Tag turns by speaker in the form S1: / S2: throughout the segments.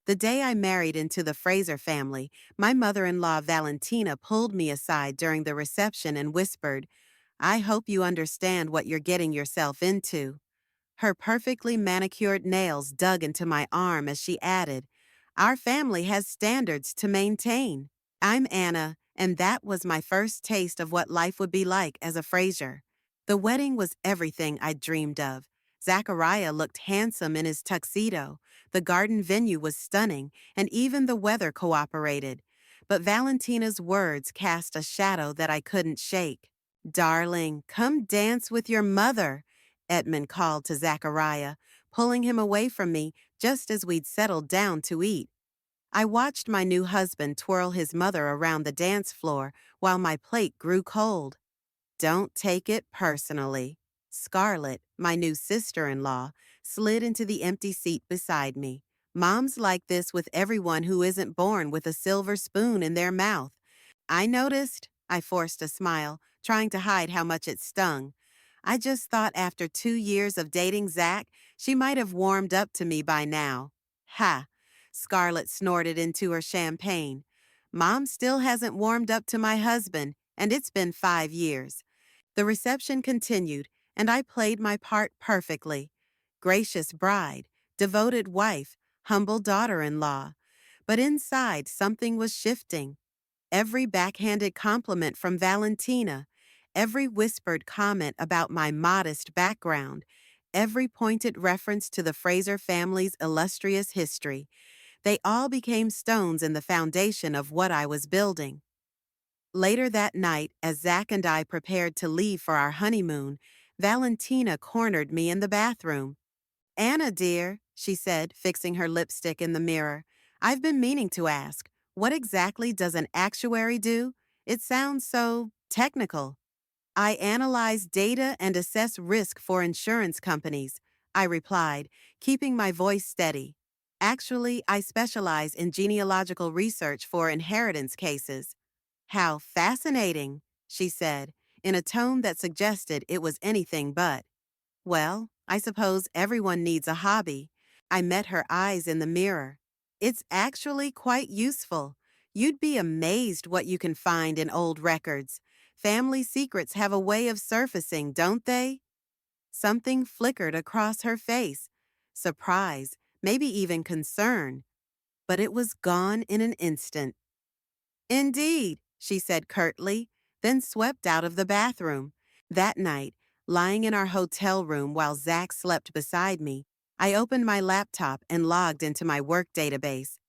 S1: The day I married into the Fraser family, my mother-in-law Valentina pulled me aside during the reception and whispered, "I hope you understand what you're getting yourself into." Her perfectly manicured nails dug into my arm as she added, "Our family has standards to maintain." I'm Anna, and that was my first taste of what life would be like as a Fraser. The wedding was everything I'd dreamed of. Zachariah looked handsome in his tuxedo, the garden venue was stunning, and even the weather cooperated. But Valentina's words cast a shadow that I couldn't shake. "Darling, come dance with your mother," Edmund called to Zachariah, pulling him away from me just as we'd settled down to eat. I watched my new husband twirl his mother around the dance floor while my plate grew cold. "Don't take it personally." Scarlett, my new sister-in-law, slid into the empty seat beside me. "Moms like this with everyone who isn't born with a silver spoon in their mouth." "I noticed." I forced a smile, trying to hide how much it stung. "I just thought after 2 years of dating Zach, she might have warmed up to me by now." "Ha!" Scarlett snorted into her champagne. "Mom still hasn't warmed up to my husband, and it's been 5 years." The reception continued, and I played my part perfectly. Gracious bride, devoted wife, humble daughter-in-law. But inside, something was shifting. Every backhanded compliment from Valentina, every whispered comment about my modest background, every pointed reference to the Fraser family's illustrious history, they all became stones in the foundation of what I was building. Later that night, as Zach and I prepared to leave for our honeymoon, Valentina cornered me in the bathroom. "Anna, dear," she said, fixing her lipstick in the mirror, "I've been meaning to ask, what exactly does an actuary do? It sounds so technical." "I analyze data and assess risk for insurance companies," I replied, keeping my voice steady. "Actually, I specialize in genealogical research for inheritance cases." "How fascinating," she said, in a tone that suggested it was anything but. "Well, I suppose everyone needs a hobby." I met her eyes in the mirror. "It's actually quite useful. You'd be amazed what you can find in old records. Family secrets have a way of surfacing, don't they?" Something flickered across her face. Surprise, maybe even concern. But it was gone in an instant. "Indeed," she said curtly, then swept out of the bathroom. That night, lying in our hotel room while Zach slept beside me, I opened my laptop and logged into my work database.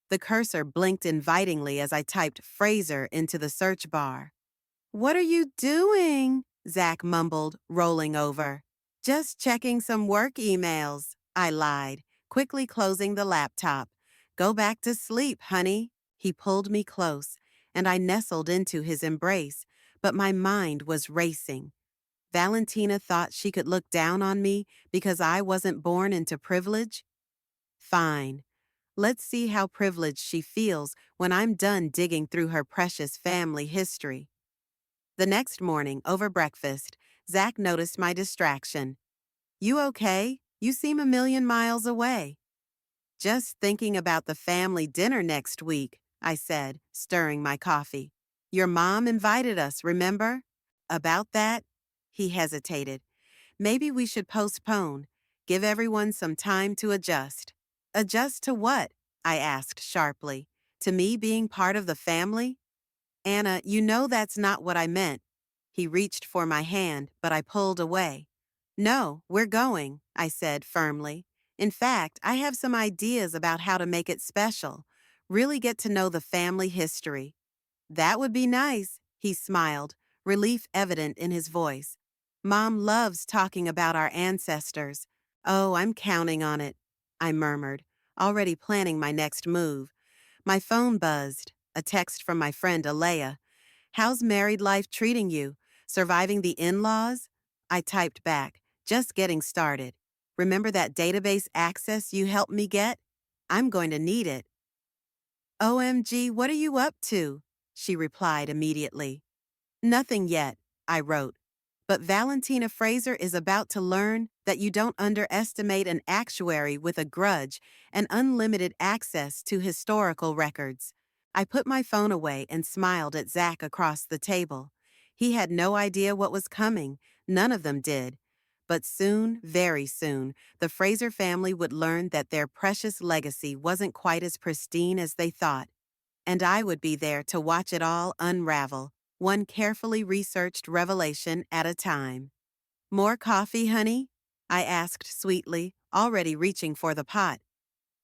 S1: The cursor blinked invitingly as I typed Fraser into the search bar. "What are you doing?" Zach mumbled, rolling over. "Just checking some work emails," I lied, quickly closing the laptop. "Go back to sleep, honey." He pulled me close, and I nestled into his embrace, but my mind was racing. Valentina thought she could look down on me because I wasn't born into privilege? Fine. Let's see how privileged she feels when I'm done digging through her precious family history. The next morning, over breakfast, Zach noticed my distraction. "You okay? You seem a million miles away." "Just thinking about the family dinner next week," I said, stirring my coffee. "Your mom invited us, remember?" "About that?" He hesitated. "Maybe we should postpone. Give everyone some time to adjust." "Adjust to what?" I asked sharply. "To me being part of the family?" "Anna, you know that's not what I meant." He reached for my hand, but I pulled away. "No, we're going," I said firmly. "In fact, I have some ideas about how to make it special. Really get to know the family history." "That would be nice," he smiled, relief evident in his voice. "Mom loves talking about our ancestors." "Oh, I'm counting on it," I murmured, already planning my next move. My phone buzzed, a text from my friend Alea. "How's married life treating you? Surviving the in-laws?" I typed back, "Just getting started. Remember that database access you helped me get? I'm going to need it." "OMG, what are you up to?" she replied immediately. "Nothing yet," I wrote. But Valentina Fraser is about to learn that you don't underestimate an actuary with a grudge and unlimited access to historical records. I put my phone away and smiled at Zach across the table. He had no idea what was coming. None of them did. But soon, very soon, the Fraser family would learn that their precious legacy wasn't quite as pristine as they thought. And I would be there to watch it all unravel, one carefully researched revelation at a time. More coffee, honey? I asked sweetly, already reaching for the pot.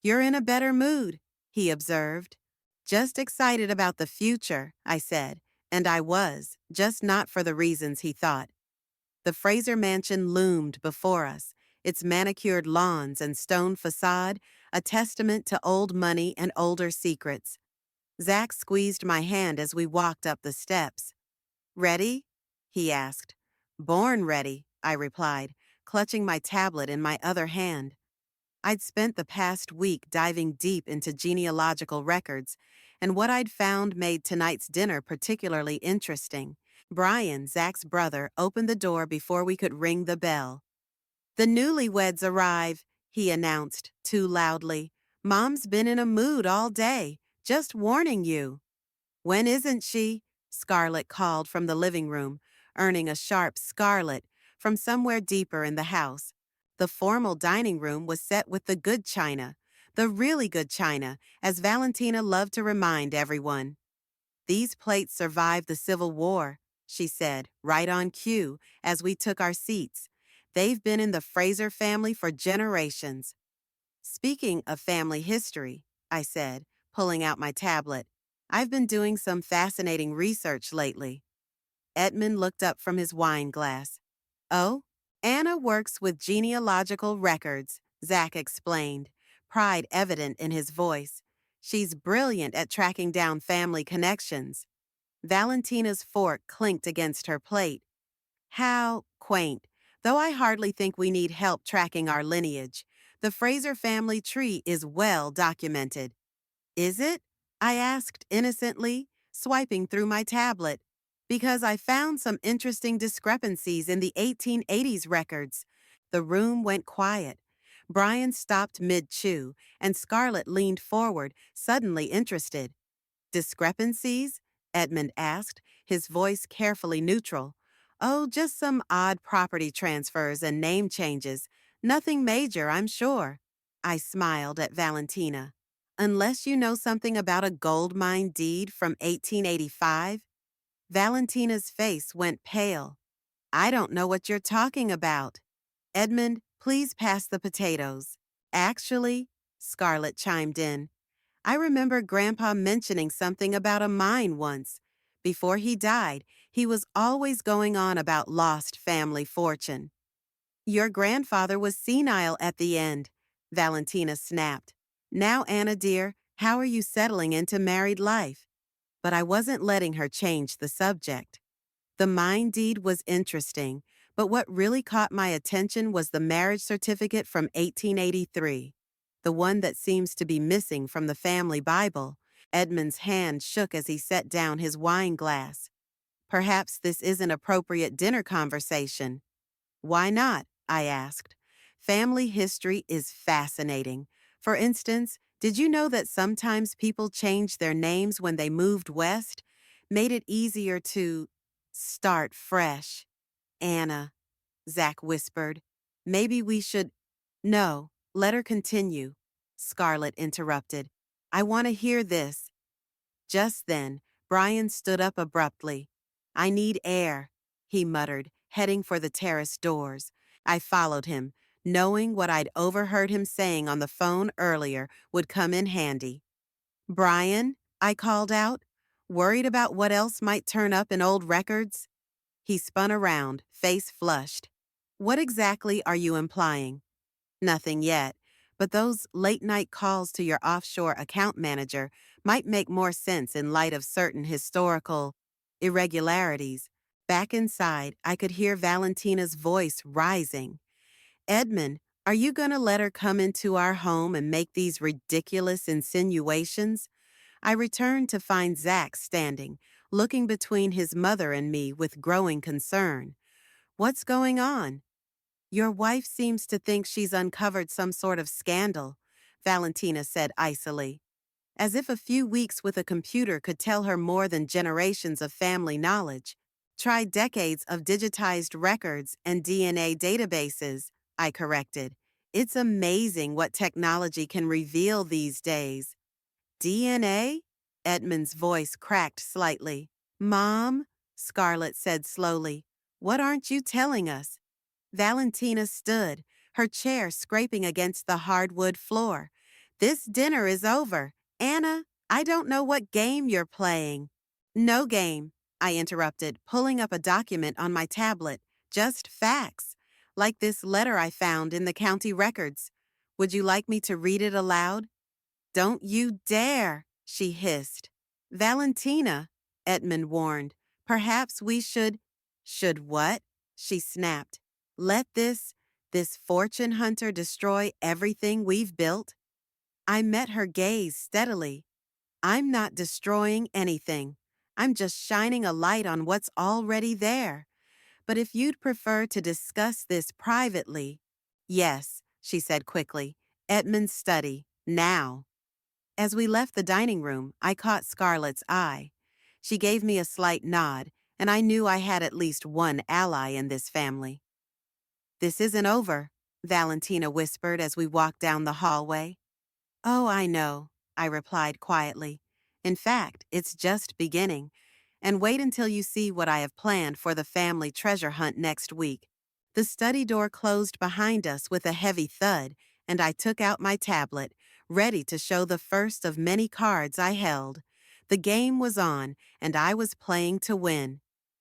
S1: You're in a better mood, he observed. Just excited about the future, I said, and I was, just not for the reasons he thought. The Fraser mansion loomed before us, its manicured lawns and stone facade, a testament to old money and older secrets. Zach squeezed my hand as we walked up the steps. Ready? He asked. Born ready, I replied, clutching my tablet in my other hand. I'd spent the past week diving deep into genealogical records, and what I'd found made tonight's dinner particularly interesting. Brian, Zach's brother, opened the door before we could ring the bell. The newlyweds arrive, he announced, too loudly. Mom's been in a mood all day, just warning you. When isn't she? Scarlett called from the living room, earning a sharp scarlet from somewhere deeper in the house. The formal dining room was set with the good china, the really good china, as Valentina loved to remind everyone. These plates survived the Civil War, she said, right on cue, as we took our seats. They've been in the Fraser family for generations. Speaking of family history, I said, pulling out my tablet, I've been doing some fascinating research lately. Edmund looked up from his wine glass. Oh, Anna works with genealogical records, Zach explained, pride evident in his voice. She's brilliant at tracking down family connections. Valentina's fork clinked against her plate. How quaint, though I hardly think we need help tracking our lineage. The Fraser family tree is well documented. Is it? I asked innocently, swiping through my tablet. Because I found some interesting discrepancies in the 1880s records. The room went quiet. Brian stopped mid-chew, and Scarlett leaned forward, suddenly interested. Discrepancies? Edmund asked, his voice carefully neutral. Oh, just some odd property transfers and name changes. Nothing major, I'm sure. I smiled at Valentina. Unless you know something about a gold mine deed from 1885? Valentina's face went pale. I don't know what you're talking about. Edmund, please pass the potatoes. Actually, Scarlett chimed in, I remember Grandpa mentioning something about a mine once. Before he died, he was always going on about lost family fortune. Your grandfather was senile at the end, Valentina snapped. Now, Anna dear, how are you settling into married life? But I wasn't letting her change the subject. The mine deed was interesting, but what really caught my attention was the marriage certificate from 1883, the one that seems to be missing from the family Bible. Edmund's hand shook as he set down his wine glass. Perhaps this isn't appropriate dinner conversation. Why not? I asked. Family history is fascinating. For instance, did you know that sometimes people changed their names when they moved west? Made it easier to start fresh. Anna, Zach whispered. Maybe we should. No, let her continue, Scarlett interrupted. I want to hear this. Just then, Brian stood up abruptly. I need air, he muttered, heading for the terrace doors. I followed him, knowing what I'd overheard him saying on the phone earlier would come in handy. Brian, I called out, worried about what else might turn up in old records. He spun around, face flushed. What exactly are you implying? Nothing yet, but those late-night calls to your offshore account manager might make more sense in light of certain historical irregularities. Back inside, I could hear Valentina's voice rising. Edmund, are you going to let her come into our home and make these ridiculous insinuations? I returned to find Zach standing, looking between his mother and me with growing concern. What's going on? Your wife seems to think she's uncovered some sort of scandal, Valentina said icily, as if a few weeks with a computer could tell her more than generations of family knowledge. Try decades of digitized records and DNA databases, I corrected. It's amazing what technology can reveal these days. DNA? Edmund's voice cracked slightly. Mom, Scarlett said slowly, what aren't you telling us? Valentina stood, her chair scraping against the hardwood floor. This dinner is over. Anna, I don't know what game you're playing. No game, I interrupted, pulling up a document on my tablet. Just facts. Like this letter I found in the county records. Would you like me to read it aloud? Don't you dare, she hissed. Valentina, Edmund warned. Perhaps we should. Should what? She snapped. Let this fortune hunter destroy everything we've built? I met her gaze steadily. I'm not destroying anything. I'm just shining a light on what's already there. But if you'd prefer to discuss this privately. Yes, she said quickly. Edmund's study, now. As we left the dining room, I caught Scarlett's eye. She gave me a slight nod, and I knew I had at least one ally in this family. This isn't over, Valentina whispered as we walked down the hallway. Oh, I know, I replied quietly. In fact, it's just beginning. And wait until you see what I have planned for the family treasure hunt next week. The study door closed behind us with a heavy thud, and I took out my tablet, ready to show the first of many cards I held. The game was on, and I was playing to win.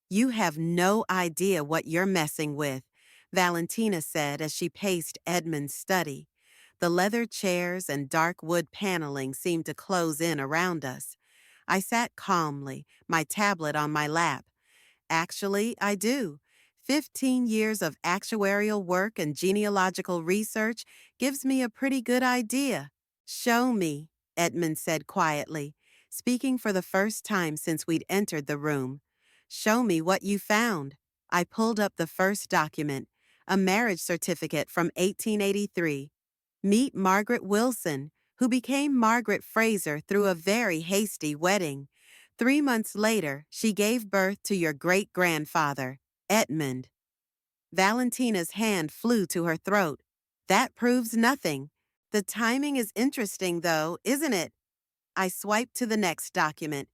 S1: You have no idea what you're messing with, Valentina said as she paced Edmund's study. The leather chairs and dark wood paneling seemed to close in around us. I sat calmly, my tablet on my lap. Actually, I do. 15 years of actuarial work and genealogical research gives me a pretty good idea. Show me, Edmund said quietly, speaking for the first time since we'd entered the room. Show me what you found. I pulled up the first document, a marriage certificate from 1883. Meet Margaret Wilson, who became Margaret Fraser through a very hasty wedding. 3 months later, she gave birth to your great-grandfather, Edmund. Valentina's hand flew to her throat. That proves nothing. The timing is interesting, though, isn't it? I swiped to the next document.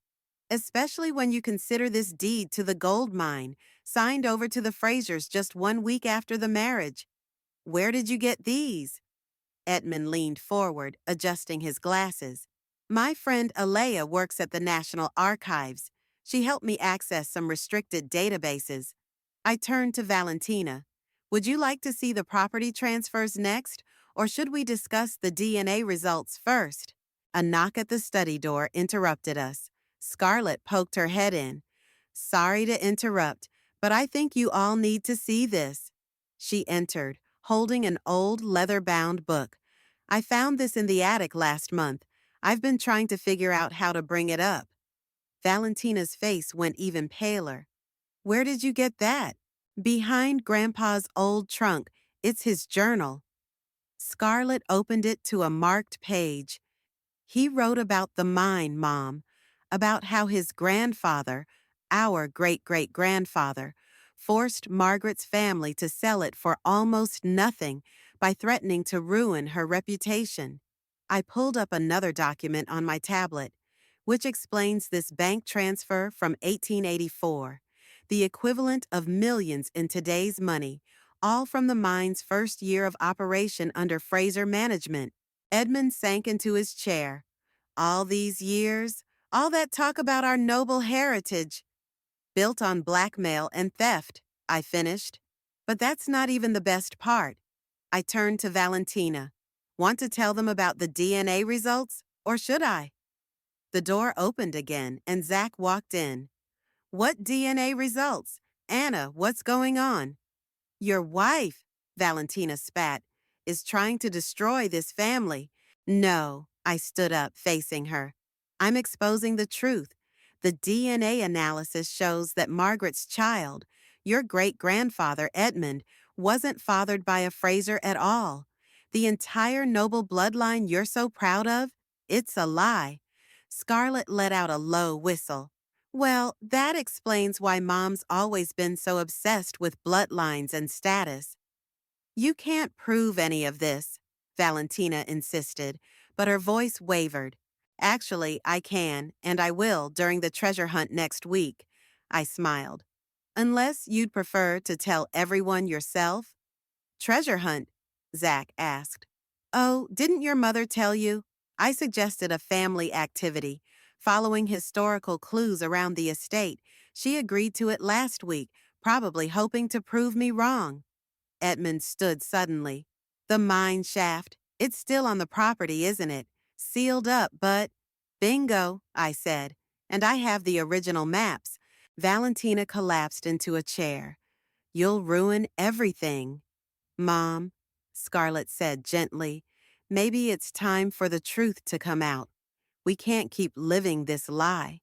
S1: Especially when you consider this deed to the gold mine, signed over to the Frasers just 1 week after the marriage. Where did you get these? Edmund leaned forward, adjusting his glasses. My friend Alea works at the National Archives. She helped me access some restricted databases. I turned to Valentina. Would you like to see the property transfers next, or should we discuss the DNA results first? A knock at the study door interrupted us. Scarlett poked her head in. Sorry to interrupt, but I think you all need to see this. She entered, holding an old leather-bound book. I found this in the attic last month. I've been trying to figure out how to bring it up. Valentina's face went even paler. Where did you get that? Behind Grandpa's old trunk. It's his journal. Scarlett opened it to a marked page. He wrote about the mine, Mom, about how his grandfather, our great-great-grandfather, forced Margaret's family to sell it for almost nothing by threatening to ruin her reputation. I pulled up another document on my tablet, which explains this bank transfer from 1884, the equivalent of millions in today's money, all from the mine's first year of operation under Fraser management. Edmund sank into his chair. All these years, all that talk about our noble heritage, built on blackmail and theft, I finished. But that's not even the best part. I turned to Valentina. Want to tell them about the DNA results, or should I? The door opened again, and Zach walked in. What DNA results? Anna, what's going on? Your wife, Valentina spat, is trying to destroy this family. No, I stood up, facing her. I'm exposing the truth. The DNA analysis shows that Margaret's child, Your great-grandfather, Edmund, wasn't fathered by a Fraser at all. The entire noble bloodline you're so proud of? It's a lie. Scarlett let out a low whistle. Well, that explains why Mom's always been so obsessed with bloodlines and status. You can't prove any of this, Valentina insisted, but her voice wavered. Actually, I can, and I will during the treasure hunt next week. I smiled. Unless you'd prefer to tell everyone yourself? Treasure hunt? Zach asked. Oh, didn't your mother tell you? I suggested a family activity, following historical clues around the estate. She agreed to it last week, probably hoping to prove me wrong. Edmund stood suddenly. The mine shaft. It's still on the property, isn't it? Sealed up, but… Bingo, I said. And I have the original maps. Valentina collapsed into a chair. You'll ruin everything. Mom, Scarlett said gently, maybe it's time for the truth to come out. We can't keep living this lie.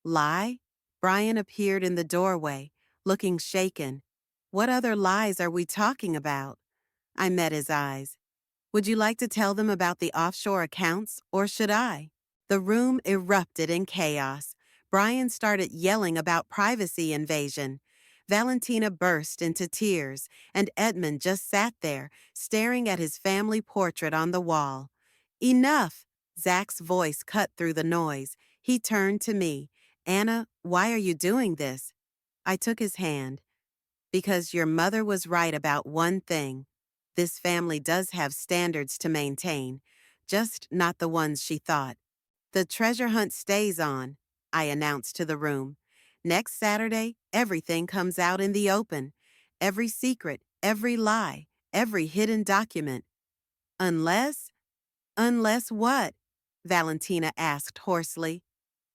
S1: Lie? Brian appeared in the doorway, looking shaken. What other lies are we talking about? I met his eyes. Would you like to tell them about the offshore accounts, or should I? The room erupted in chaos. Brian started yelling about privacy invasion. Valentina burst into tears, and Edmund just sat there, staring at his family portrait on the wall. Enough! Zach's voice cut through the noise. He turned to me. Anna, why are you doing this? I took his hand. Because your mother was right about one thing. This family does have standards to maintain, just not the ones she thought. The treasure hunt stays on, I announced to the room. Next Saturday, everything comes out in the open. Every secret, every lie, every hidden document. Unless… Unless what? Valentina asked hoarsely.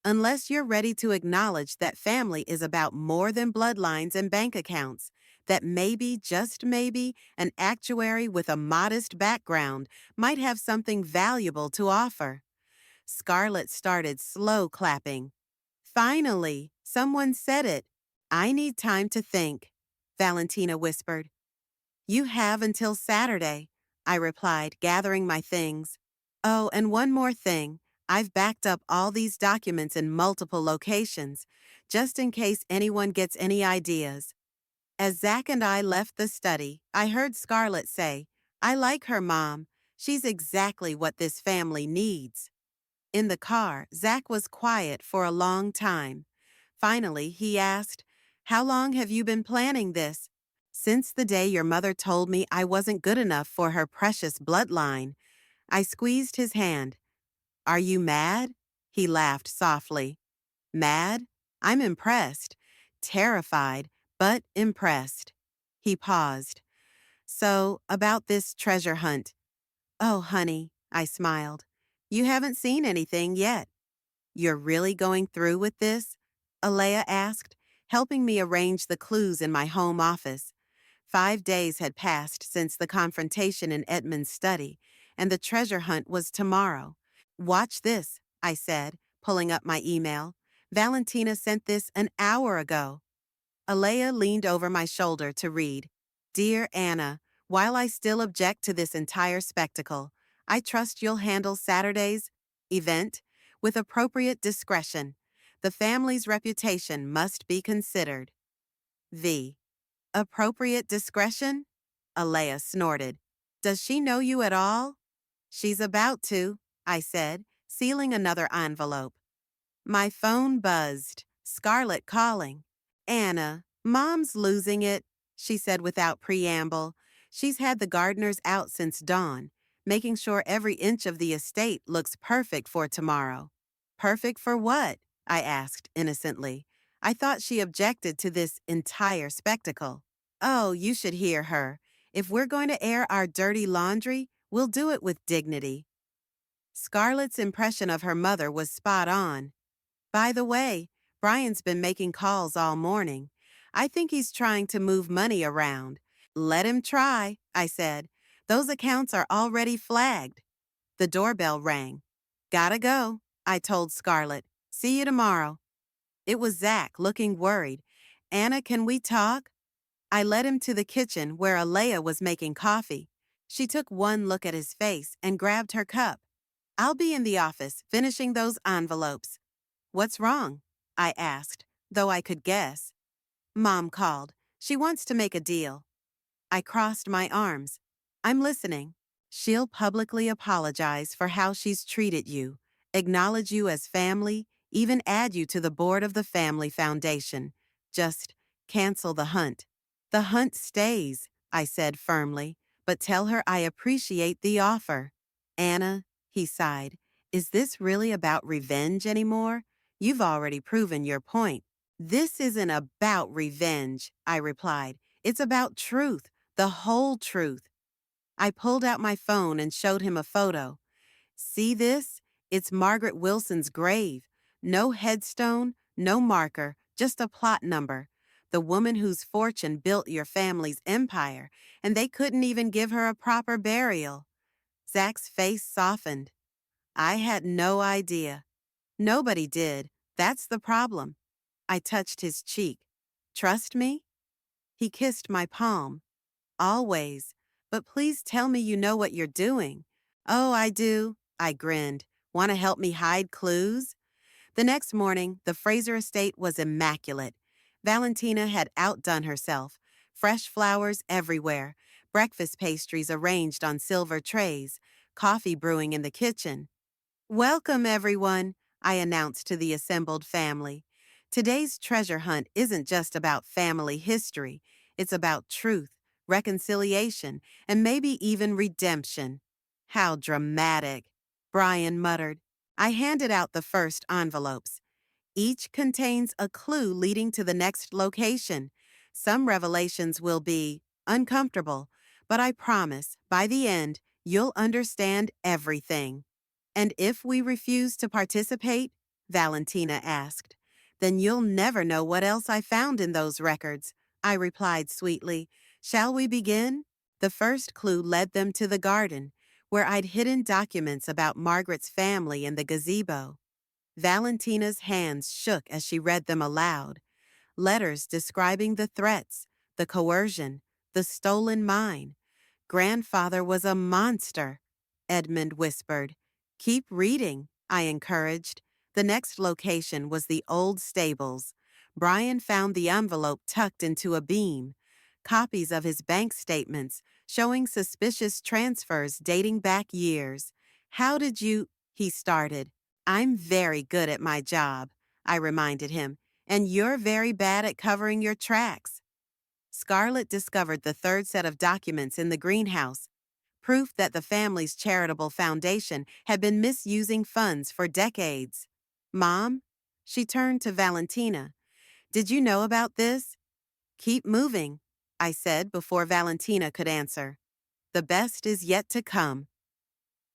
S1: Unless you're ready to acknowledge that family is about more than bloodlines and bank accounts, that maybe, just maybe, an actuary with a modest background might have something valuable to offer. Scarlett started slow clapping. Finally, someone said it. I need time to think, Valentina whispered. You have until Saturday, I replied, gathering my things. Oh, and one more thing. I've backed up all these documents in multiple locations, just in case anyone gets any ideas. As Zach and I left the study, I heard Scarlett say, I like her, Mom. She's exactly what this family needs. In the car, Zach was quiet for a long time. Finally, he asked, How long have you been planning this? Since the day your mother told me I wasn't good enough for her precious bloodline. I squeezed his hand. Are you mad? He laughed softly. Mad? I'm impressed. Terrified, but impressed. He paused. So, about this treasure hunt. Oh, honey, I smiled. You haven't seen anything yet. You're really going through with this? Alea asked, helping me arrange the clues in my home office. 5 days had passed since the confrontation in Edmund's study, and the treasure hunt was tomorrow. Watch this, I said, pulling up my email. Valentina sent this an hour ago. Alea leaned over my shoulder to read. Dear Anna, while I still object to this entire spectacle, I trust you'll handle Saturday's event with appropriate discretion. The family's reputation must be considered. V. Appropriate discretion? Alea snorted. Does she know you at all? She's about to, I said, sealing another envelope. My phone buzzed. Scarlett calling. Anna, Mom's losing it, she said without preamble. She's had the gardeners out since dawn, making sure every inch of the estate looks perfect for tomorrow. Perfect for what? I asked innocently. I thought she objected to this entire spectacle. Oh, you should hear her. If we're going to air our dirty laundry, we'll do it with dignity. Scarlett's impression of her mother was spot on. By the way, Brian's been making calls all morning. I think he's trying to move money around. Let him try, I said. Those accounts are already flagged. The doorbell rang. Gotta go, I told Scarlett. See you tomorrow. It was Zach, looking worried. Anna, can we talk? I led him to the kitchen where Alea was making coffee. She took one look at his face and grabbed her cup. I'll be in the office finishing those envelopes. What's wrong? I asked, though I could guess. Mom called. She wants to make a deal. I crossed my arms. I'm listening. She'll publicly apologize for how she's treated you, acknowledge you as family, even add you to the board of the family foundation. Just cancel the hunt. The hunt stays, I said firmly, but tell her I appreciate the offer. Anna, he sighed, is this really about revenge anymore? You've already proven your point. This isn't about revenge, I replied. It's about truth, the whole truth. I pulled out my phone and showed him a photo. See this? It's Margaret Wilson's grave. No headstone, no marker, just a plot number. The woman whose fortune built your family's empire, and they couldn't even give her a proper burial. Zach's face softened. I had no idea. Nobody did. That's the problem. I touched his cheek. Trust me? He kissed my palm. Always. But please tell me you know what you're doing. Oh, I do. I grinned. Want to help me hide clues? The next morning, the Fraser estate was immaculate. Valentina had outdone herself. Fresh flowers everywhere, breakfast pastries arranged on silver trays, coffee brewing in the kitchen. Welcome, everyone, I announced to the assembled family. Today's treasure hunt isn't just about family history, it's about truth, reconciliation, and maybe even redemption. How dramatic, Brian muttered. I handed out the first envelopes. Each contains a clue leading to the next location. Some revelations will be uncomfortable, but I promise, by the end, you'll understand everything. And if we refuse to participate, Valentina asked, then you'll never know what else I found in those records. I replied sweetly. Shall we begin? The first clue led them to the garden, where I'd hidden documents about Margaret's family in the gazebo. Valentina's hands shook as she read them aloud. Letters describing the threats, the coercion, the stolen mine. Grandfather was a monster, Edmund whispered. Keep reading, I encouraged. The next location was the old stables. Brian found the envelope tucked into a beam. Copies of his bank statements showing suspicious transfers dating back years. How did you, he started. I'm very good at my job, I reminded him, and you're very bad at covering your tracks. Scarlett discovered the third set of documents in the greenhouse, proof that the family's charitable foundation had been misusing funds for decades. Mom? She turned to Valentina. Did you know about this? Keep moving, I said before Valentina could answer. The best is yet to come.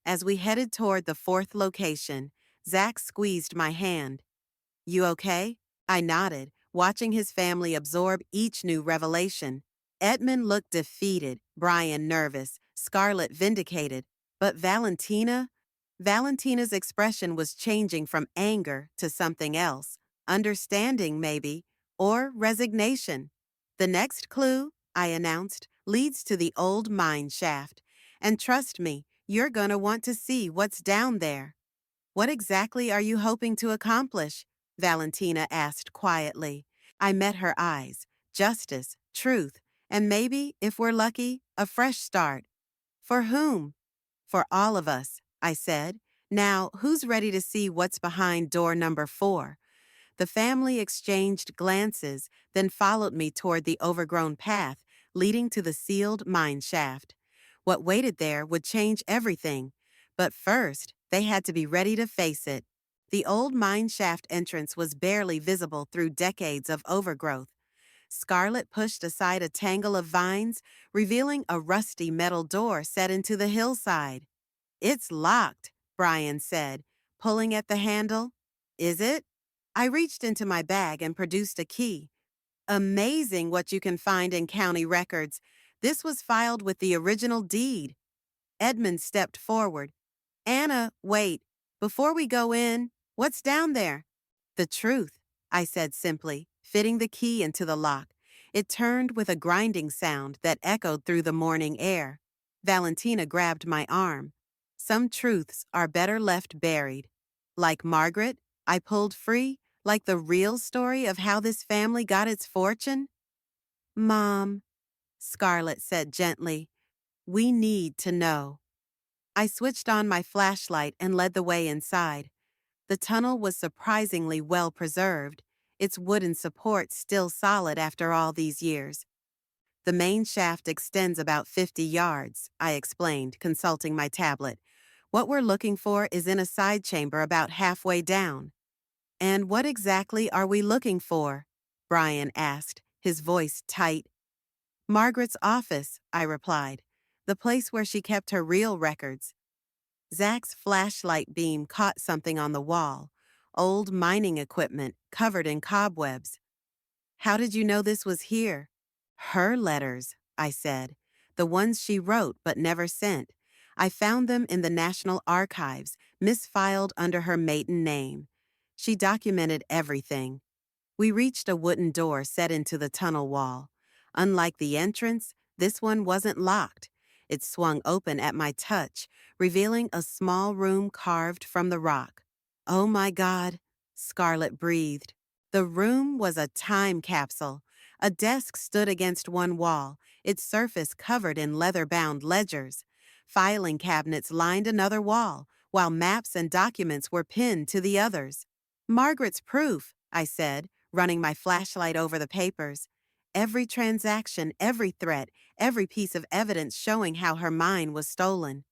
S1: As we headed toward the fourth location, Zach squeezed my hand. You okay? I nodded, watching his family absorb each new revelation. Edmund looked defeated, Brian nervous, Scarlett vindicated. But Valentina? Valentina's expression was changing from anger to something else. Understanding, maybe, or resignation. The next clue, I announced, leads to the old mine shaft. And trust me, you're gonna want to see what's down there. What exactly are you hoping to accomplish? Valentina asked quietly. I met her eyes. Justice, truth, and maybe, if we're lucky, a fresh start. For whom? For all of us, I said. Now, who's ready to see what's behind door number 4? The family exchanged glances, then followed me toward the overgrown path leading to the sealed mine shaft. What waited there would change everything, but first, they had to be ready to face it. The old mine shaft entrance was barely visible through decades of overgrowth. Scarlett pushed aside a tangle of vines, revealing a rusty metal door set into the hillside. It's locked, Brian said, pulling at the handle. Is it? I reached into my bag and produced a key. Amazing what you can find in county records. This was filed with the original deed. Edmund stepped forward. Anna, wait. Before we go in, what's down there? The truth, I said simply, fitting the key into the lock. It turned with a grinding sound that echoed through the morning air. Valentina grabbed my arm. Some truths are better left buried. Like Margaret, I pulled free, like the real story of how this family got its fortune. Mom, Scarlett said gently, we need to know. I switched on my flashlight and led the way inside. The tunnel was surprisingly well preserved, its wooden supports still solid after all these years. The main shaft extends about 50 yards, I explained, consulting my tablet. What we're looking for is in a side chamber about halfway down. And what exactly are we looking for? Brian asked, his voice tight. Margaret's office, I replied. The place where she kept her real records. Zach's flashlight beam caught something on the wall. Old mining equipment, covered in cobwebs. How did you know this was here? Her letters, I said. The ones she wrote but never sent. I found them in the National Archives, misfiled under her maiden name. She documented everything. We reached a wooden door set into the tunnel wall. Unlike the entrance, this one wasn't locked. It swung open at my touch, revealing a small room carved from the rock. Oh my God, Scarlett breathed. The room was a time capsule. A desk stood against one wall, its surface covered in leather-bound ledgers. Filing cabinets lined another wall, while maps and documents were pinned to the others. Margaret's proof, I said, running my flashlight over the papers. Every transaction, every threat, every piece of evidence showing how her mine was stolen.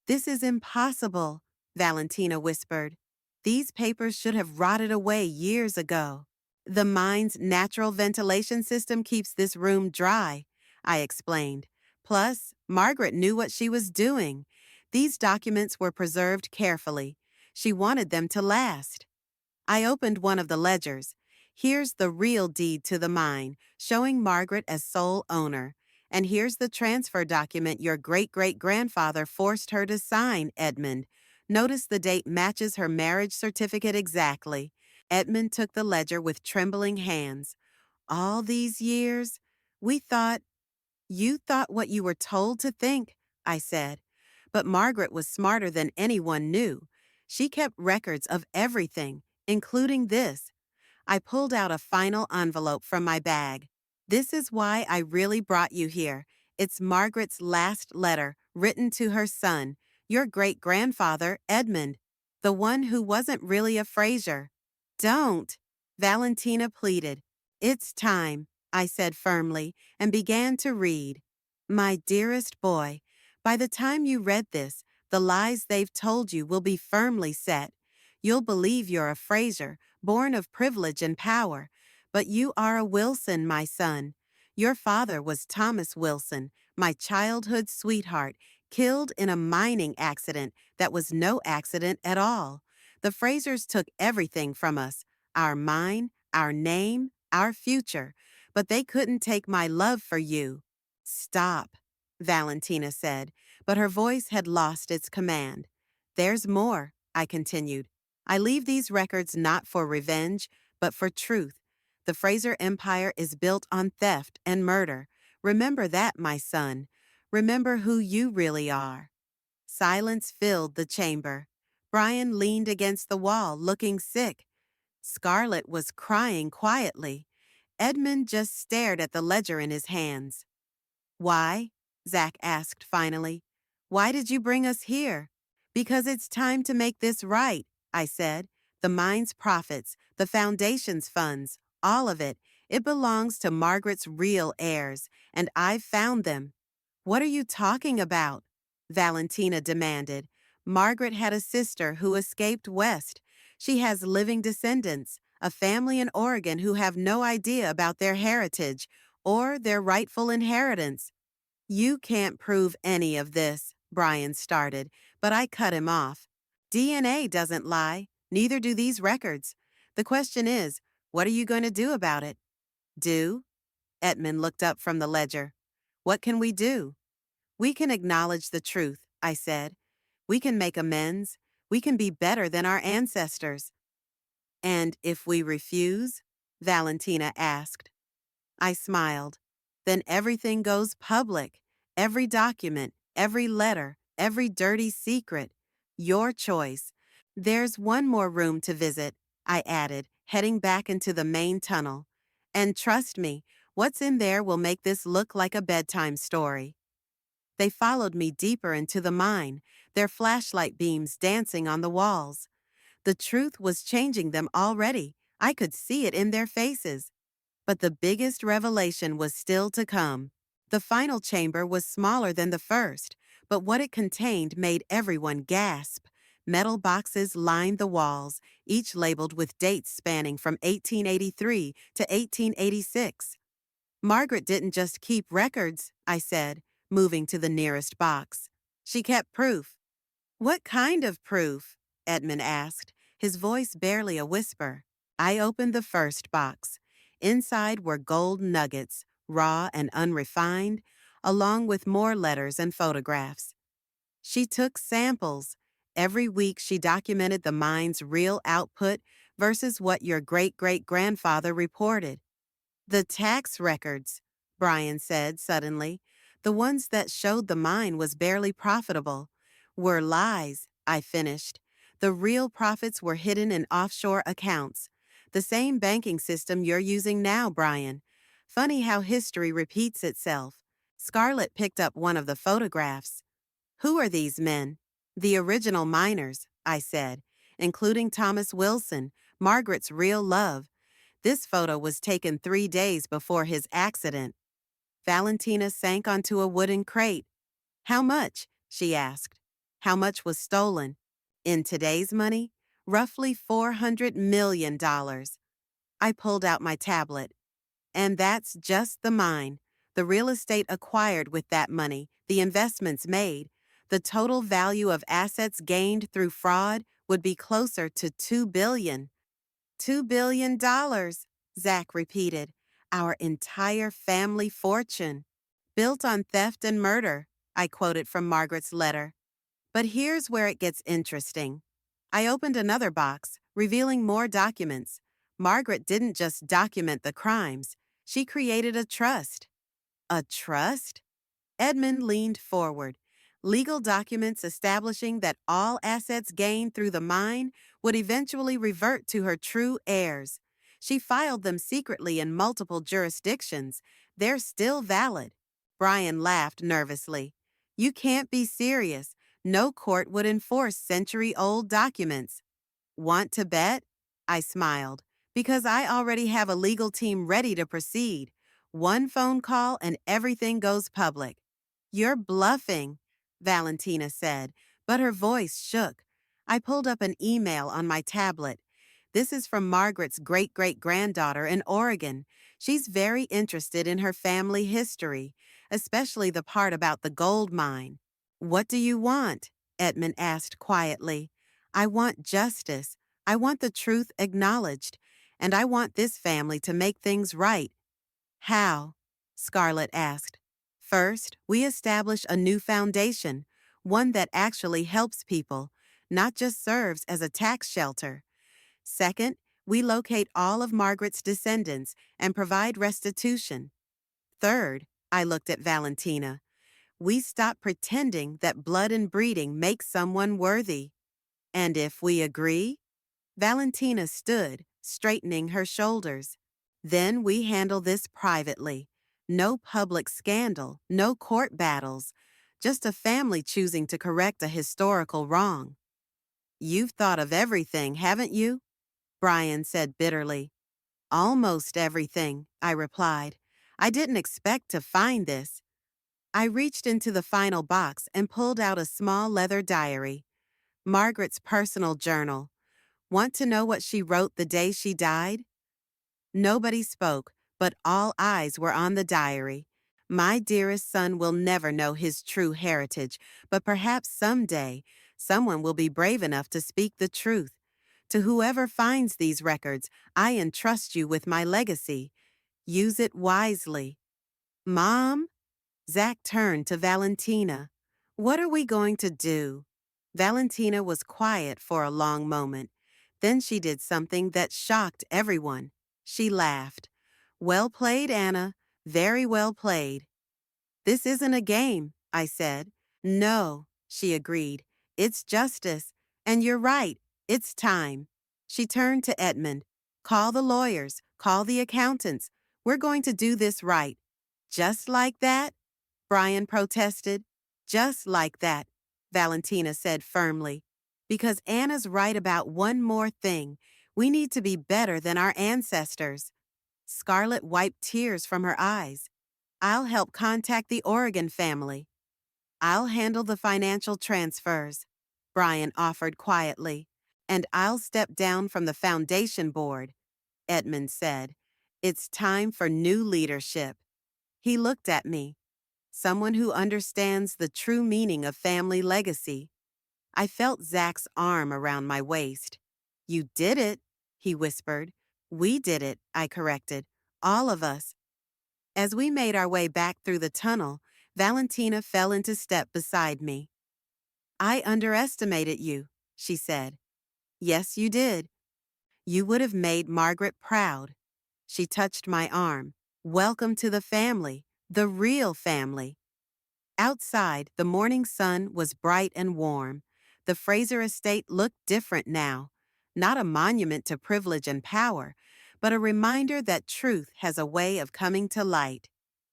S1: This is impossible, Valentina whispered. These papers should have rotted away years ago. The mine's natural ventilation system keeps this room dry, I explained. Plus, Margaret knew what she was doing. These documents were preserved carefully. She wanted them to last. I opened one of the ledgers. Here's the real deed to the mine, showing Margaret as sole owner. And here's the transfer document your great-great-grandfather forced her to sign, Edmund. Notice the date matches her marriage certificate exactly. Edmund took the ledger with trembling hands. All these years, you thought what you were told to think, I said. But Margaret was smarter than anyone knew. She kept records of everything, including this. I pulled out a final envelope from my bag. This is why I really brought you here. It's Margaret's last letter, written to her son, your great-grandfather, Edmund, the one who wasn't really a Fraser. Don't, Valentina pleaded. It's time, I said firmly, and began to read. My dearest boy, by the time you read this, the lies they've told you will be firmly set. You'll believe you're a Fraser, born of privilege and power. But you are a Wilson, my son. Your father was Thomas Wilson, my childhood sweetheart, killed in a mining accident that was no accident at all. The Frasers took everything from us, our mine, our name, our future, but they couldn't take my love for you. Stop, Valentina said, but her voice had lost its command. There's more, I continued. I leave these records not for revenge, but for truth. The Fraser Empire is built on theft and murder. Remember that, my son. Remember who you really are. Silence filled the chamber. Brian leaned against the wall, looking sick. Scarlett was crying quietly. Edmund just stared at the ledger in his hands. Why? Zach asked finally. Why did you bring us here? Because it's time to make this right, I said. The mine's profits, the foundation's funds, all of it. It belongs to Margaret's real heirs, and I've found them. What are you talking about? Valentina demanded. Margaret had a sister who escaped west. She has living descendants, a family in Oregon who have no idea about their heritage or their rightful inheritance. You can't prove any of this, Brian started, but I cut him off. DNA doesn't lie, neither do these records. The question is, what are you going to do about it? Do? Edmund looked up from the ledger. What can we do? We can acknowledge the truth, I said. We can make amends. We can be better than our ancestors. And if we refuse? Valentina asked. I smiled. Then everything goes public. Every document, every letter, every dirty secret. Your choice. There's one more room to visit, I added, heading back into the main tunnel. And trust me, what's in there will make this look like a bedtime story. They followed me deeper into the mine, their flashlight beams dancing on the walls. The truth was changing them already. I could see it in their faces. But the biggest revelation was still to come. The final chamber was smaller than the first, but what it contained made everyone gasp. Metal boxes lined the walls, each labeled with dates spanning from 1883 to 1886. Margaret didn't just keep records, I said, moving to the nearest box. She kept proof. What kind of proof? Edmund asked, his voice barely a whisper. I opened the first box. Inside were gold nuggets, raw and unrefined, along with more letters and photographs. She took samples. Every week she documented the mine's real output versus what your great-great-grandfather reported. The tax records, Brian said suddenly, the ones that showed the mine was barely profitable, were lies, I finished. The real profits were hidden in offshore accounts. The same banking system you're using now, Brian. Funny how history repeats itself. Scarlett picked up one of the photographs. Who are these men? The original miners, I said, including Thomas Wilson, Margaret's real love. This photo was taken 3 days before his accident. Valentina sank onto a wooden crate. How much? She asked. How much was stolen? In today's money, roughly $400 million. I pulled out my tablet. And that's just the mine. The real estate acquired with that money, the investments made. The total value of assets gained through fraud would be closer to $2 billion. $2 billion, Zach repeated. Our entire family fortune. Built on theft and murder, I quoted from Margaret's letter. But here's where it gets interesting. I opened another box, revealing more documents. Margaret didn't just document the crimes. She created a trust. A trust? Edmund leaned forward. Legal documents establishing that all assets gained through the mine would eventually revert to her true heirs. She filed them secretly in multiple jurisdictions. They're still valid. Brian laughed nervously. You can't be serious. No court would enforce century-old documents. Want to bet? I smiled. Because I already have a legal team ready to proceed. One phone call and everything goes public. You're bluffing, Valentina said, but her voice shook. I pulled up an email on my tablet. This is from Margaret's great-great-granddaughter in Oregon. She's very interested in her family history, especially the part about the gold mine. What do you want? Edmund asked quietly. I want justice. I want the truth acknowledged. And I want this family to make things right. How? Scarlett asked. First, we establish a new foundation, one that actually helps people, not just serves as a tax shelter. Second, we locate all of Margaret's descendants and provide restitution. Third, I looked at Valentina. We stop pretending that blood and breeding make someone worthy. And if we agree? Valentina stood, straightening her shoulders. Then we handle this privately. No public scandal, no court battles, just a family choosing to correct a historical wrong. You've thought of everything, haven't you? Brian said bitterly. Almost everything, I replied. I didn't expect to find this. I reached into the final box and pulled out a small leather diary. Margaret's personal journal. Want to know what she wrote the day she died? Nobody spoke, but all eyes were on the diary. My dearest son will never know his true heritage, but perhaps someday someone will be brave enough to speak the truth. To whoever finds these records, I entrust you with my legacy. Use it wisely. Mom? Zach turned to Valentina. What are we going to do? Valentina was quiet for a long moment. Then she did something that shocked everyone. She laughed. Well played, Anna. Very well played. This isn't a game, I said. No, she agreed. It's justice. And you're right. It's time. She turned to Edmund. Call the lawyers. Call the accountants. We're going to do this right. Just like that? Brian protested. Just like that, Valentina said firmly. Because Anna's right about one more thing. We need to be better than our ancestors. Scarlett wiped tears from her eyes. I'll help contact the Oregon family. I'll handle the financial transfers, Brian offered quietly. And I'll step down from the foundation board, Edmund said. It's time for new leadership. He looked at me. Someone who understands the true meaning of family legacy. I felt Zach's arm around my waist. You did it, he whispered. We did it, I corrected. All of us. As we made our way back through the tunnel, Valentina fell into step beside me. I underestimated you, she said. Yes, you did. You would have made Margaret proud. She touched my arm. Welcome to the family, the real family. Outside, the morning sun was bright and warm. The Fraser estate looked different now. Not a monument to privilege and power, but a reminder that truth has a way of coming to light.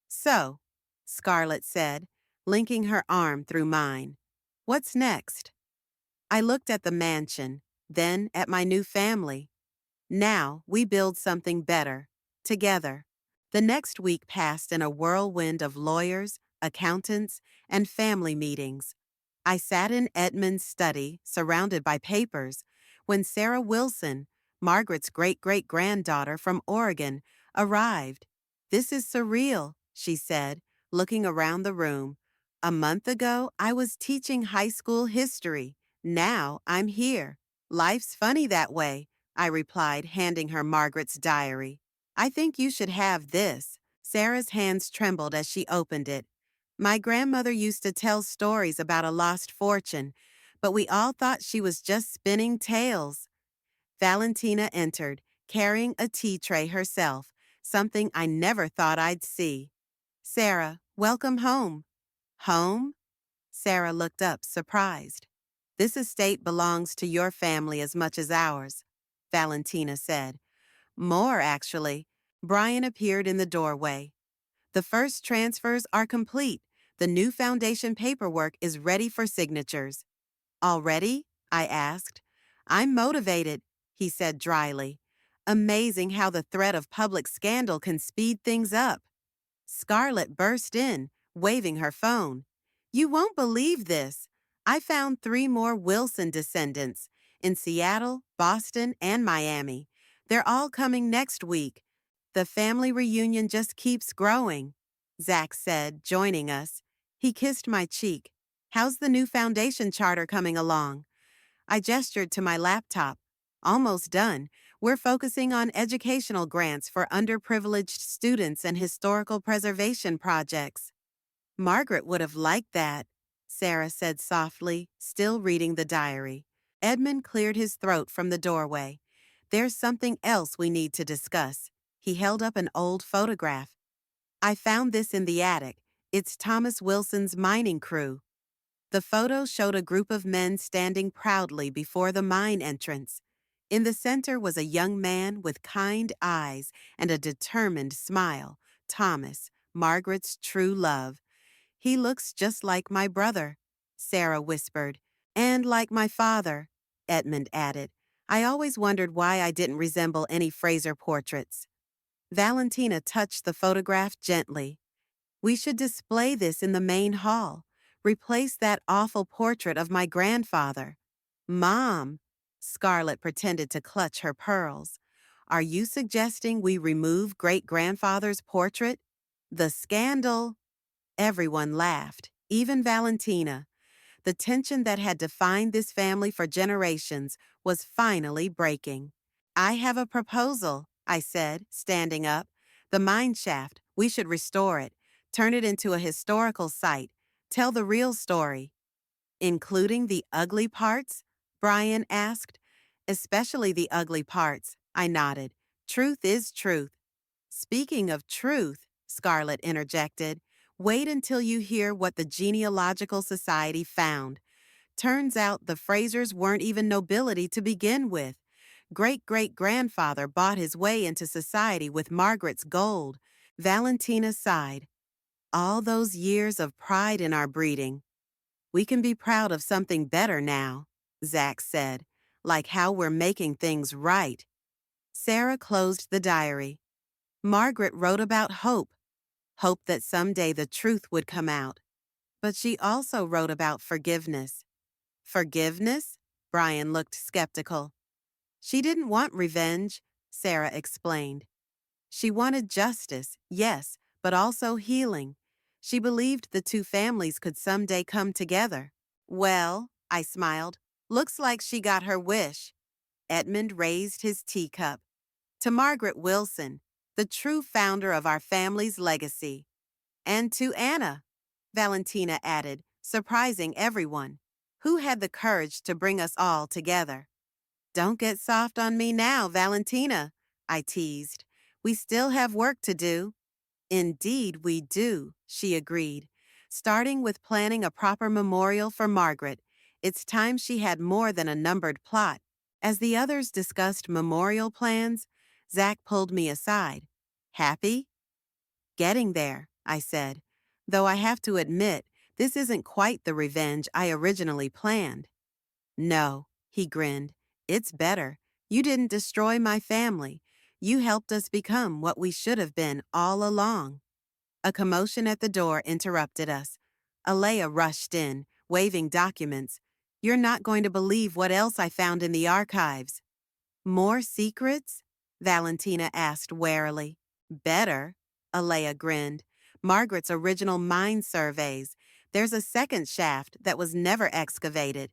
S1: So, Scarlett said, linking her arm through mine. What's next? I looked at the mansion, then at my new family. Now we build something better, together. The next week passed in a whirlwind of lawyers, accountants, and family meetings. I sat in Edmund's study, surrounded by papers, when Sarah Wilson, Margaret's great-great-granddaughter from Oregon, arrived. This is surreal, she said, looking around the room. A month ago, I was teaching high school history. Now I'm here. Life's funny that way, I replied, handing her Margaret's diary. I think you should have this. Sarah's hands trembled as she opened it. My grandmother used to tell stories about a lost fortune, but we all thought she was just spinning tales. Valentina entered, carrying a tea tray herself, something I never thought I'd see. Sarah, welcome home. Home? Sarah looked up, surprised. This estate belongs to your family as much as ours, Valentina said. More, actually. Brian appeared in the doorway. The first transfers are complete. The new foundation paperwork is ready for signatures. Already? I asked. I'm motivated, he said dryly. Amazing how the threat of public scandal can speed things up. Scarlett burst in, waving her phone. You won't believe this. I found 3 more Wilson descendants in Seattle, Boston, and Miami. They're all coming next week. The family reunion just keeps growing, Zach said, joining us. He kissed my cheek. How's the new foundation charter coming along? I gestured to my laptop. Almost done. We're focusing on educational grants for underprivileged students and historical preservation projects. Margaret would have liked that, Sarah said softly, still reading the diary. Edmund cleared his throat from the doorway. There's something else we need to discuss. He held up an old photograph. I found this in the attic. It's Thomas Wilson's mining crew. The photo showed a group of men standing proudly before the mine entrance. In the center was a young man with kind eyes and a determined smile, Thomas, Margaret's true love. He looks just like my brother, Sarah whispered. And like my father, Edmund added. I always wondered why I didn't resemble any Fraser portraits. Valentina touched the photograph gently. We should display this in the main hall. Replace that awful portrait of my grandfather. Mom, Scarlett pretended to clutch her pearls. Are you suggesting we remove great-grandfather's portrait? The scandal. Everyone laughed, even Valentina. The tension that had defined this family for generations was finally breaking. I have a proposal, I said, standing up. The mine shaft, we should restore it, turn it into a historical site, tell the real story. Including the ugly parts? Brian asked. Especially the ugly parts, I nodded. Truth is truth. Speaking of truth, Scarlett interjected. Wait until you hear what the Genealogical Society found. Turns out the Frasers weren't even nobility to begin with. Great-great-grandfather bought his way into society with Margaret's gold. Valentina sighed. All those years of pride in our breeding. We can be proud of something better now, Zach said, like how we're making things right. Sarah closed the diary. Margaret wrote about hope that someday the truth would come out. But she also wrote about forgiveness. Forgiveness? Brian looked skeptical. She didn't want revenge, Sarah explained. She wanted justice, yes, but also healing. She believed the two families could someday come together. Well, I smiled, looks like she got her wish. Edmund raised his teacup. To Margaret Wilson, the true founder of our family's legacy. And to Anna, Valentina added, surprising everyone. Who had the courage to bring us all together? Don't get soft on me now, Valentina, I teased. We still have work to do. Indeed we do, she agreed. Starting with planning a proper memorial for Margaret, it's time she had more than a numbered plot. As the others discussed memorial plans, Zach pulled me aside. Happy? Getting there, I said. Though I have to admit, this isn't quite the revenge I originally planned. No, he grinned. It's better. You didn't destroy my family. You helped us become what we should have been all along. A commotion at the door interrupted us. Alea rushed in, waving documents. You're not going to believe what else I found in the archives. More secrets? Valentina asked warily. Better, Alea grinned. Margaret's original mine surveys. There's a second shaft that was never excavated.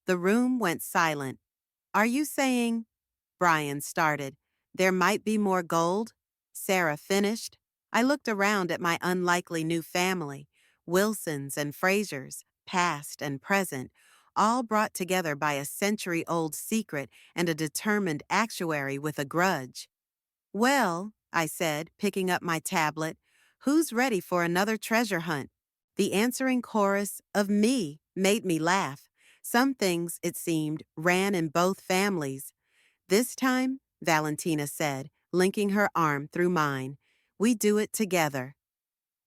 S1: The room went silent. Are you saying? Brian started. There might be more gold? Sarah finished. I looked around at my unlikely new family, Wilsons and Frasers, past and present, all brought together by a century-old secret and a determined actuary with a grudge. Well, I said, picking up my tablet, who's ready for another treasure hunt? The answering chorus of me made me laugh. Some things, it seemed, ran in both families. This time, Valentina said, linking her arm through mine, we do it together.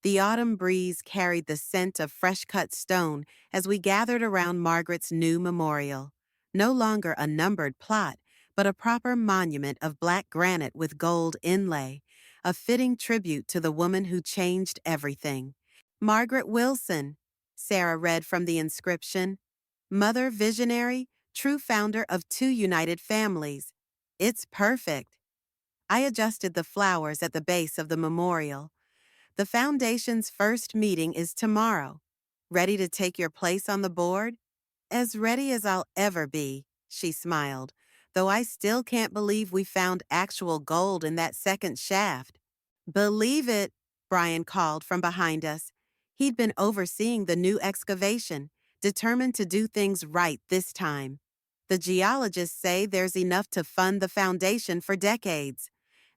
S1: The autumn breeze carried the scent of fresh-cut stone as we gathered around Margaret's new memorial. No longer a numbered plot, but a proper monument of black granite with gold inlay, a fitting tribute to the woman who changed everything. Margaret Wilson, Sarah read from the inscription. Mother visionary, true founder of two united families. It's perfect. I adjusted the flowers at the base of the memorial. The Foundation's first meeting is tomorrow. Ready to take your place on the board? As ready as I'll ever be, she smiled, though I still can't believe we found actual gold in that second shaft. Believe it, Brian called from behind us. He'd been overseeing the new excavation, determined to do things right this time. The geologists say there's enough to fund the foundation for decades.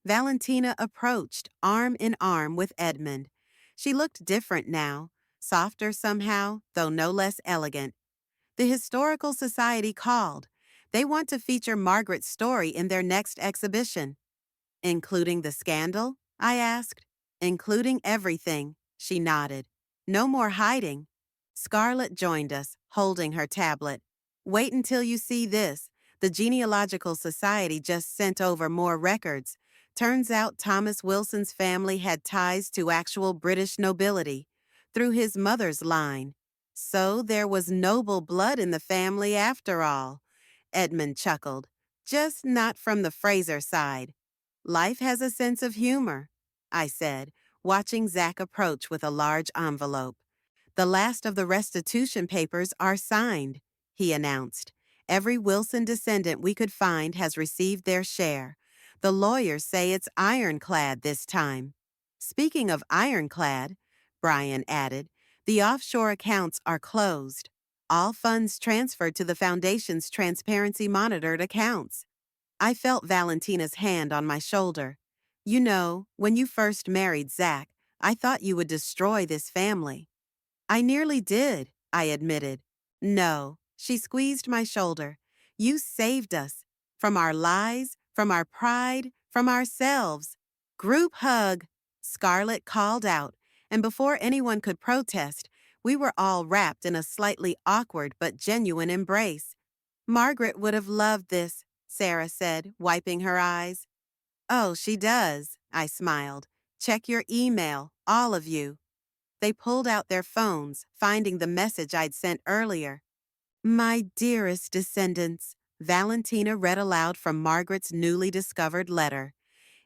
S1: Valentina approached, arm in arm with Edmund. She looked different now, softer somehow, though no less elegant. The Historical Society called. They want to feature Margaret's story in their next exhibition. Including the scandal? I asked. Including everything, she nodded. No more hiding. Scarlett joined us, holding her tablet. Wait until you see this. The Genealogical Society just sent over more records. Turns out Thomas Wilson's family had ties to actual British nobility, through his mother's line. So there was noble blood in the family after all. Edmund chuckled. Just not from the Fraser side. Life has a sense of humor, I said, watching Zach approach with a large envelope. The last of the restitution papers are signed, he announced. Every Wilson descendant we could find has received their share. The lawyers say it's ironclad this time. Speaking of ironclad, Brian added, the offshore accounts are closed. All funds transferred to the Foundation's transparency-monitored accounts. I felt Valentina's hand on my shoulder. You know, when you first married Zach, I thought you would destroy this family. I nearly did, I admitted. No, she squeezed my shoulder. You saved us. From our lies, from our pride, from ourselves. Group hug, Scarlett called out, and before anyone could protest, we were all wrapped in a slightly awkward but genuine embrace. Margaret would have loved this, Sarah said, wiping her eyes. Oh, she does, I smiled. Check your email, all of you. They pulled out their phones, finding the message I'd sent earlier. My dearest descendants, Valentina read aloud from Margaret's newly discovered letter.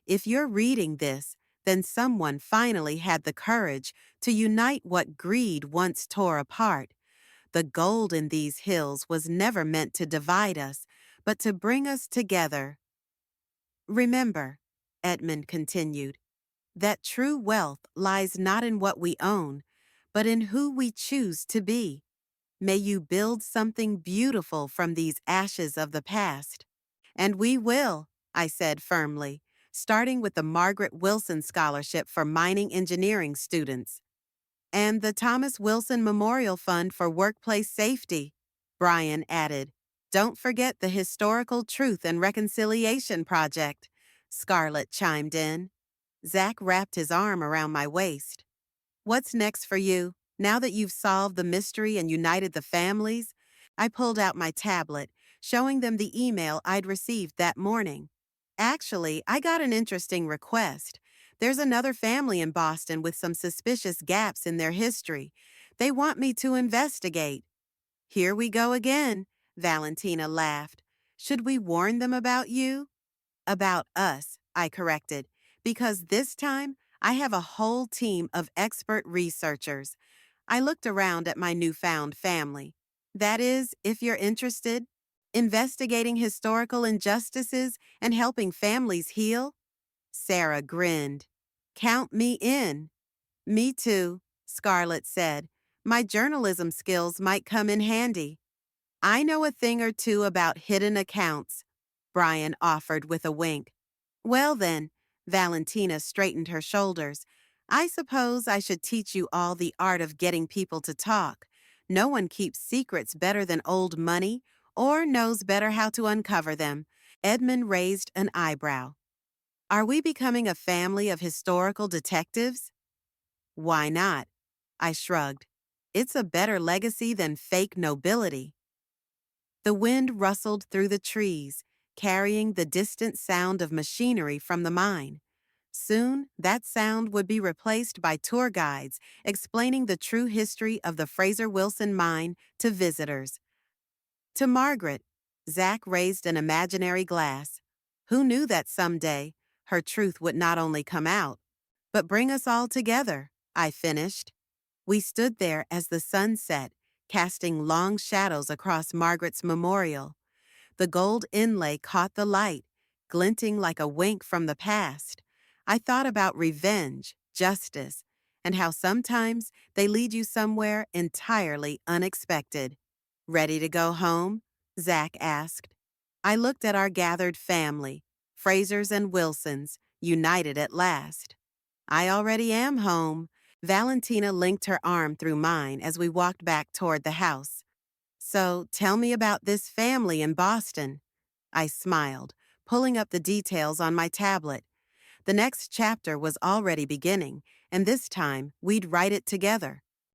S1: If you're reading this, then someone finally had the courage to unite what greed once tore apart. The gold in these hills was never meant to divide us, but to bring us together. Remember, Edmund continued, that true wealth lies not in what we own, but in who we choose to be. May you build something beautiful from these ashes of the past. And we will, I said firmly, starting with the Margaret Wilson Scholarship for mining engineering students. And the Thomas Wilson Memorial Fund for workplace safety, Brian added. Don't forget the Historical Truth and Reconciliation Project, Scarlett chimed in. Zach wrapped his arm around my waist. What's next for you, now that you've solved the mystery and united the families? I pulled out my tablet, showing them the email I'd received that morning. Actually, I got an interesting request. There's another family in Boston with some suspicious gaps in their history. They want me to investigate. Here we go again, Valentina laughed. Should we warn them about you? About us, I corrected, because this time I have a whole team of expert researchers. I looked around at my newfound family. That is, if you're interested, investigating historical injustices and helping families heal? Sarah grinned. Count me in. Me too, Scarlett said. My journalism skills might come in handy. I know a thing or two about hidden accounts, Brian offered with a wink. Well then, Valentina straightened her shoulders. I suppose I should teach you all the art of getting people to talk. No one keeps secrets better than old money or knows better how to uncover them. Edmund raised an eyebrow. Are we becoming a family of historical detectives? Why not? I shrugged. It's a better legacy than fake nobility. The wind rustled through the trees, carrying the distant sound of machinery from the mine. Soon, that sound would be replaced by tour guides explaining the true history of the Fraser Wilson mine to visitors. To Margaret, Zach raised an imaginary glass. Who knew that someday her truth would not only come out, but bring us all together, I finished. We stood there as the sun set, casting long shadows across Margaret's memorial. The gold inlay caught the light, glinting like a wink from the past. I thought about revenge, justice, and how sometimes they lead you somewhere entirely unexpected. Ready to go home? Zach asked. I looked at our gathered family, Frasers and Wilsons, united at last. I already am home. Valentina linked her arm through mine as we walked back toward the house. So tell me about this family in Boston. I smiled, pulling up the details on my tablet. The next chapter was already beginning, and this time we'd write it together.